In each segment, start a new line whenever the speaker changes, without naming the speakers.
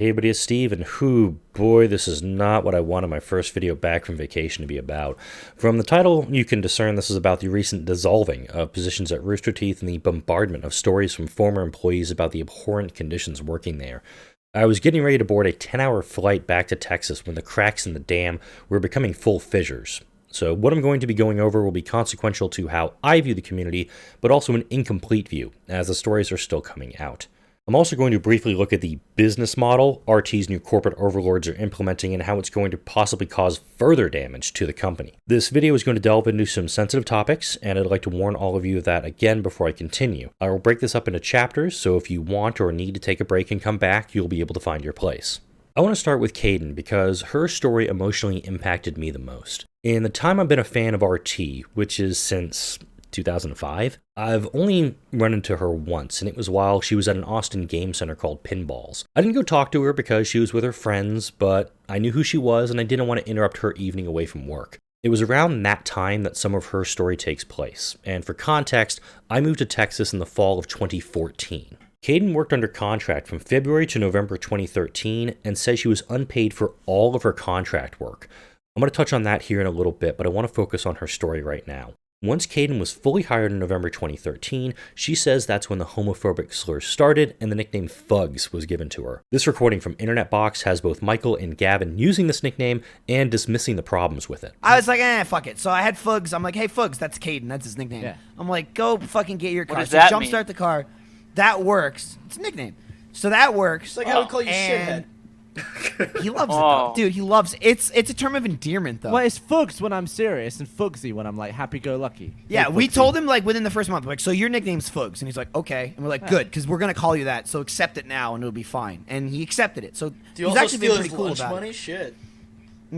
Hey buddy, it's Steve, and boy, this is not what I wanted my first video back from vacation to be about. From the title, you can discern this is about the recent dissolving of positions at Rooster Teeth and the bombardment of stories from former employees about the abhorrent conditions working there. I was getting ready to board a 10-hour flight back to Texas when the cracks in the dam were becoming full fissures. So what I'm going to be going over will be consequential to how I view the community, but also an incomplete view, as the stories are still coming out. I'm also going to briefly look at the business model RT's new corporate overlords are implementing and how it's going to possibly cause further damage to the company. This video is going to delve into some sensitive topics, and I'd like to warn all of you of that again before I continue. I will break this up into chapters, so if you want or need to take a break and come back, you'll be able to find your place. I want to start with Kdin because her story emotionally impacted me the most. In the time I've been a fan of RT, which is since 2005, I've only run into her once, and it was while she was at an Austin game center called Pinballs. I didn't go talk to her because she was with her friends, but I knew who she was and I didn't want to interrupt her evening away from work. It was around that time that some of her story takes place, and for context, I moved to Texas in the fall of 2014. Kdin worked under contract from February to November 2013 and says she was unpaid for all of her contract work. I'm going to touch on that here in a little bit, but I want to focus on her story right now. Once Kdin was fully hired in November 2013, she says that's when the homophobic slurs started and the nickname Fugs was given to her. This recording from Internet Box has both Michael and Gavin using this nickname and dismissing the problems with it.
I was like, fuck it. So I had Fugs. I'm like, hey, Fugs, that's Kdin. That's his nickname. Yeah. I'm like, go fucking get your car.
What does that mean?
Jumpstart the car. That works. It's a nickname. So that works.
It's like how we call you shithead.
He loves it, though. Dude, he loves it. It's a term of endearment, though.
Well, it's Fugs when I'm serious and Fugsy when I'm like happy-go-lucky.
Yeah,
Hey,
we
Fugsy.
told him like within the first month, like, so your nickname's Fugs, and he's like, okay, and we're like, good, because we're gonna call you that, so accept it now, and it'll be fine. And he accepted it, so
Do you
he's
also
actually been
steal
pretty
his
cool
lunch
about
money?
it.
Shit.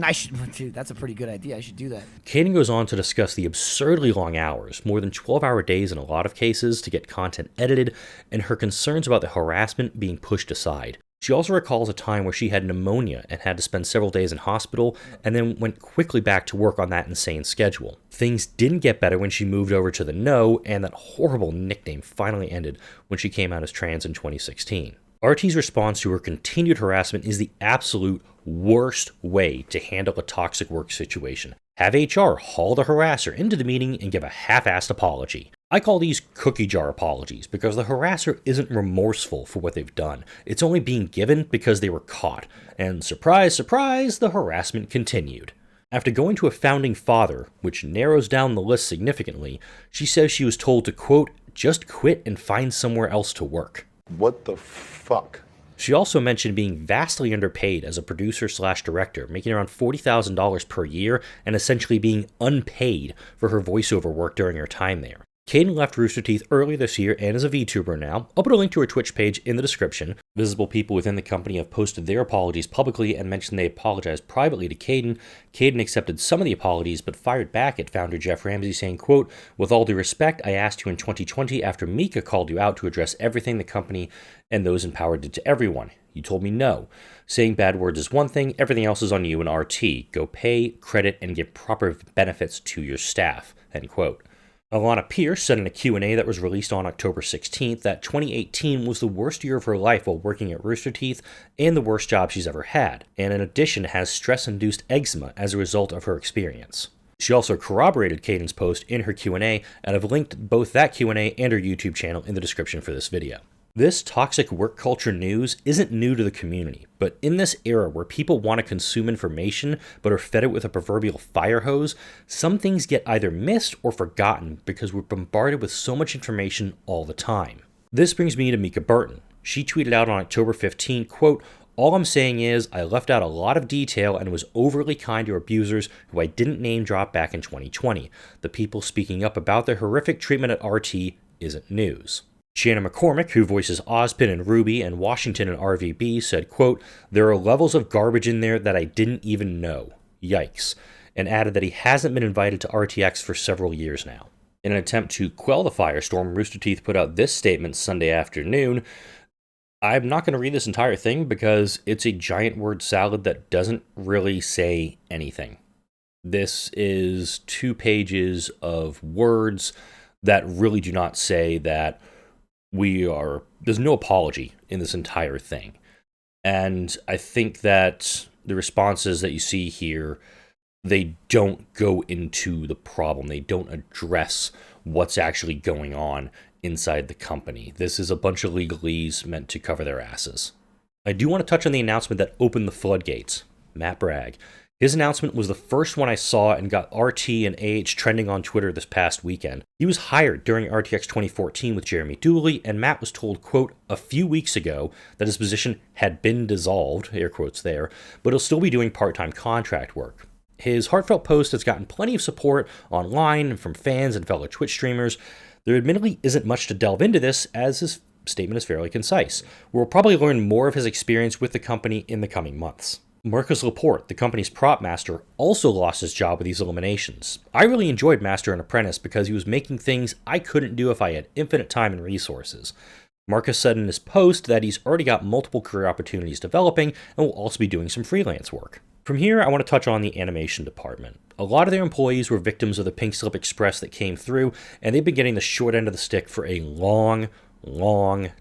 I should, dude, that's a pretty good idea. I should do that.
Kdin goes on to discuss the absurdly long hours, more than 12-hour days in a lot of cases, to get content edited, and her concerns about the harassment being pushed aside. She also recalls a time where she had pneumonia and had to spend several days in hospital, and then went quickly back to work on that insane schedule. Things didn't get better when she moved over to the No, and that horrible nickname finally ended when she came out as trans in 2016. RT's response to her continued harassment is the absolute worst way to handle a toxic work situation. Have HR haul the harasser into the meeting and give a half-assed apology. I call these cookie jar apologies because the harasser isn't remorseful for what they've done. It's only being given because they were caught. And surprise, surprise, the harassment continued. After going to a founding father, which narrows down the list significantly, she says she was told to, quote, just quit and find somewhere else to work.
What the fuck?
She also mentioned being vastly underpaid as a producer/director, making around $40,000 per year and essentially being unpaid for her voiceover work during her time there. Kdin left Rooster Teeth early this year and is a VTuber now. I'll put a link to her Twitch page in the description. Visible people within the company have posted their apologies publicly and mentioned they apologized privately to Kdin. Kdin accepted some of the apologies, but fired back at founder Jeff Ramsey saying, quote, with all due respect, I asked you in 2020 after Mika called you out to address everything the company and those empowered did to everyone. You told me no. Saying bad words is one thing, everything else is on you and RT. Go pay, credit, and give proper benefits to your staff, end quote. Alana Pierce said in a Q&A that was released on October 16th that 2018 was the worst year of her life while working at Rooster Teeth and the worst job she's ever had, and in addition has stress-induced eczema as a result of her experience. She also corroborated Kdin's post in her Q&A, and I've linked both that Q&A and her YouTube channel in the description for this video. This toxic work culture news isn't new to the community, but in this era where people want to consume information but are fed it with a proverbial fire hose, some things get either missed or forgotten because we're bombarded with so much information all the time. This brings me to Mika Burton. She tweeted out on October 15, quote, all I'm saying is I left out a lot of detail and was overly kind to abusers who I didn't name drop back in 2020. The people speaking up about their horrific treatment at RT isn't news. Shannon McCormick, who voices Ozpin and Ruby and Washington and RVB, said, quote, there are levels of garbage in there that I didn't even know. Yikes. And added that he hasn't been invited to RTX for several years now. In an attempt to quell the firestorm, Rooster Teeth put out this statement Sunday afternoon. I'm not going to read this entire thing because it's a giant word salad that doesn't really say anything. This is 2 pages of words that really do not say that there's no apology in this entire thing. And I think that the responses that you see here, they don't go into the problem. They don't address what's actually going on inside the company. This is a bunch of legalese meant to cover their asses. I do want to touch on the announcement that opened the floodgates. Matt Bragg. His announcement was the first one I saw and got RT and AH trending on Twitter this past weekend. He was hired during RTX 2014 with Jeremy Dooley, and Matt was told, quote, a few weeks ago that his position had been dissolved, air quotes there, but he'll still be doing part-time contract work. His heartfelt post has gotten plenty of support online and from fans and fellow Twitch streamers. There admittedly isn't much to delve into this, as his statement is fairly concise. We'll probably learn more of his experience with the company in the coming months. Marcus LaPorte, the company's prop master, also lost his job with these eliminations. I really enjoyed Master and Apprentice because he was making things I couldn't do if I had infinite time and resources. Marcus said in his post that he's already got multiple career opportunities developing and will also be doing some freelance work. From here, I want to touch on the animation department. A lot of their employees were victims of the Pink Slip Express that came through, and they've been getting the short end of the stick for a long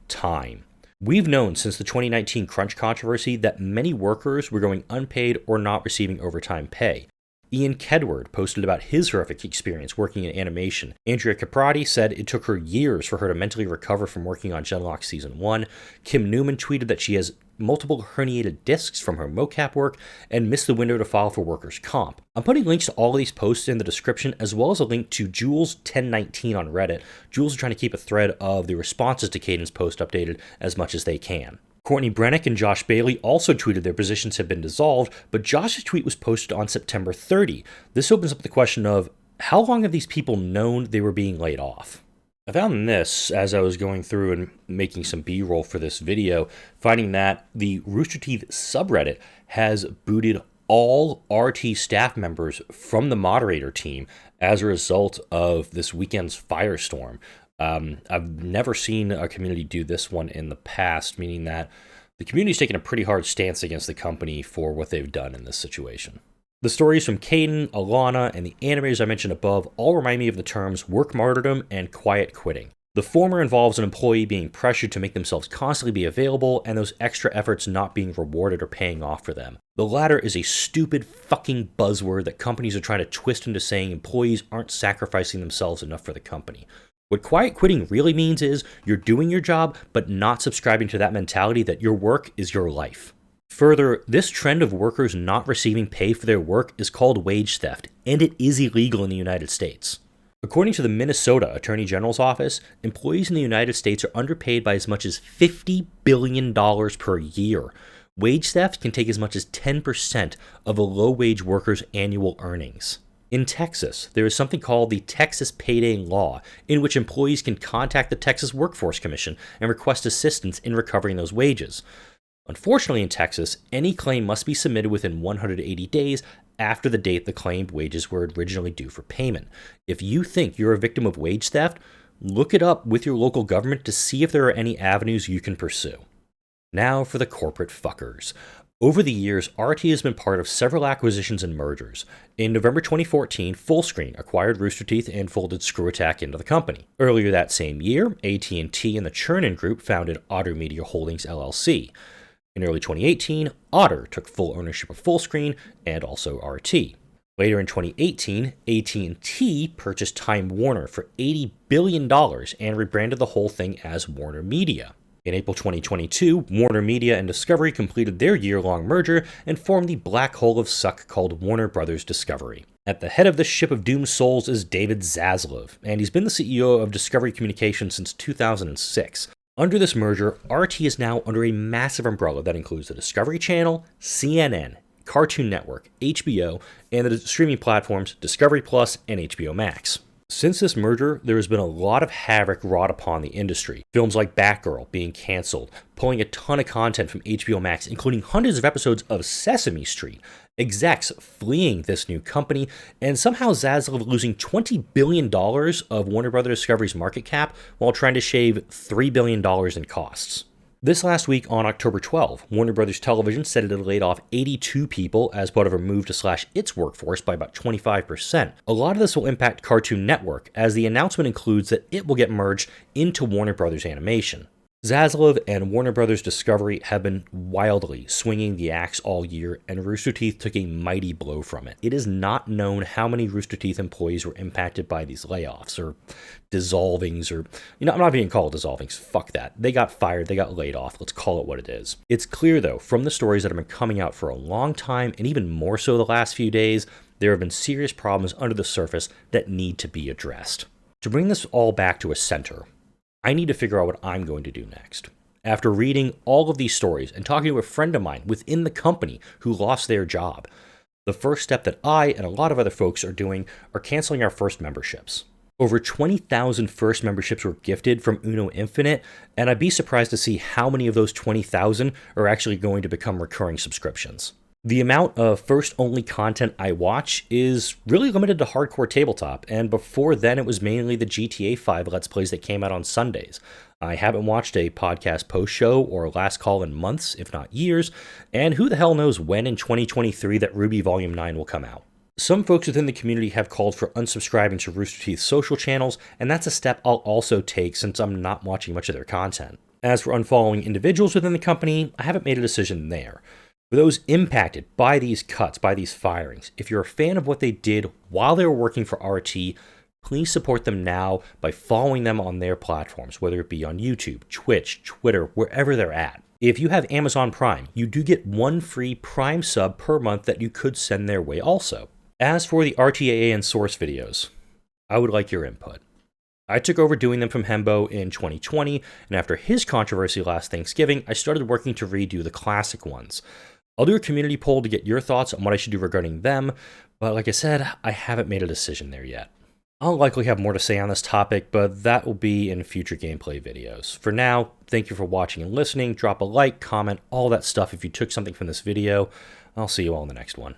time. We've known since the 2019 crunch controversy that many workers were going unpaid or not receiving overtime pay. Ian Kedward posted about his horrific experience working in animation. Andrea Caprati said it took her years for her to mentally recover from working on Genlock Season 1. Kim Newman tweeted that she has multiple herniated discs from her mocap work and missed the window to file for workers' comp. I'm putting links to all of these posts in the description, as well as a link to Jules 1019 on Reddit. Jules is trying to keep a thread of the responses to Kdin's post updated as much as they can. Courtney Brennick and Josh Bailey also tweeted their positions have been dissolved, but Josh's tweet was posted on September 30. This opens up the question of, how long have these people known they were being laid off? I found this as I was going through and making some B-roll for this video, finding that the Rooster Teeth subreddit has booted all RT staff members from the moderator team as a result of this weekend's firestorm. I've never seen a community do this one in the past, meaning that the community's taken a pretty hard stance against the company for what they've done in this situation. The stories from Kdin, Alana, and the animators I mentioned above all remind me of the terms work martyrdom and quiet quitting. The former involves an employee being pressured to make themselves constantly be available and those extra efforts not being rewarded or paying off for them. The latter is a stupid fucking buzzword that companies are trying to twist into saying employees aren't sacrificing themselves enough for the company. What quiet quitting really means is you're doing your job, but not subscribing to that mentality that your work is your life. Further, this trend of workers not receiving pay for their work is called wage theft, and it is illegal in the United States. According to the Minnesota Attorney General's office, employees in the United States are underpaid by as much as $50 billion per year. Wage theft can take as much as 10% of a low-wage worker's annual earnings. In Texas, there is something called the Texas Payday Law, in which employees can contact the Texas Workforce Commission and request assistance in recovering those wages. Unfortunately, in Texas, any claim must be submitted within 180 days after the date the claimed wages were originally due for payment. If you think you're a victim of wage theft, look it up with your local government to see if there are any avenues you can pursue. Now for the corporate fuckers. Over the years, RT has been part of several acquisitions and mergers. In November 2014, Fullscreen acquired Rooster Teeth and folded Screw Attack into the company. Earlier that same year, AT&T and the Chernin Group founded Otter Media Holdings LLC. In early 2018, Otter took full ownership of Fullscreen and also RT. Later in 2018, AT&T purchased Time Warner for $80 billion and rebranded the whole thing as Warner Media. In April 2022, Warner Media and Discovery completed their year-long merger and formed the black hole of suck called Warner Brothers Discovery. At the head of this ship of doomed souls is David Zaslav, and he's been the CEO of Discovery Communications since 2006. Under this merger, RT is now under a massive umbrella that includes the Discovery Channel, CNN, Cartoon Network, HBO, and the streaming platforms Discovery Plus and HBO Max. Since this merger, there has been a lot of havoc wrought upon the industry. Films like Batgirl being canceled, pulling a ton of content from HBO Max, including hundreds of episodes of Sesame Street, execs fleeing this new company, and somehow Zaslav losing $20 billion of Warner Bros. Discovery's market cap while trying to shave $3 billion in costs. This last week on October 12, Warner Bros. Television said it had laid off 82 people as part of a move to slash its workforce by about 25%. A lot of this will impact Cartoon Network, as the announcement includes that it will get merged into Warner Bros. Animation. Zaslav and Warner Bros. Discovery have been wildly swinging the axe all year, and Rooster Teeth took a mighty blow from it. It is not known how many Rooster Teeth employees were impacted by these layoffs or dissolvings, or, I'm not even call it dissolvings. Fuck that. They got fired, they got laid off. Let's call it what it is. It's clear, though, from the stories that have been coming out for a long time, and even more so the last few days, there have been serious problems under the surface that need to be addressed. To bring this all back to a center, I need to figure out what I'm going to do next. After reading all of these stories and talking to a friend of mine within the company who lost their job, the first step that I and a lot of other folks are doing are canceling our first memberships. Over 20,000 first memberships were gifted from Uno Infinite, and I'd be surprised to see how many of those 20,000 are actually going to become recurring subscriptions. The amount of first-only content I watch is really limited to hardcore tabletop, and before then it was mainly the GTA 5 Let's Plays that came out on Sundays. I haven't watched a podcast post-show or last call in months, if not years, and who the hell knows when in 2023 that Ruby Volume 9 will come out. Some folks within the community have called for unsubscribing to Rooster Teeth's social channels, and that's a step I'll also take since I'm not watching much of their content. As for unfollowing individuals within the company, I haven't made a decision there. For those impacted by these cuts, by these firings, if you're a fan of what they did while they were working for RT, please support them now by following them on their platforms, whether it be on YouTube, Twitch, Twitter, wherever they're at. If you have Amazon Prime, you do get one free Prime sub per month that you could send their way also. As for the RTAA and Source videos, I would like your input. I took over doing them from Hembo in 2020, and after his controversy last Thanksgiving, I started working to redo the classic ones. I'll do a community poll to get your thoughts on what I should do regarding them, but like I said, I haven't made a decision there yet. I'll likely have more to say on this topic, but that will be in future gameplay videos. For now, thank you for watching and listening. Drop a like, comment, all that stuff if you took something from this video. I'll see you all in the next one.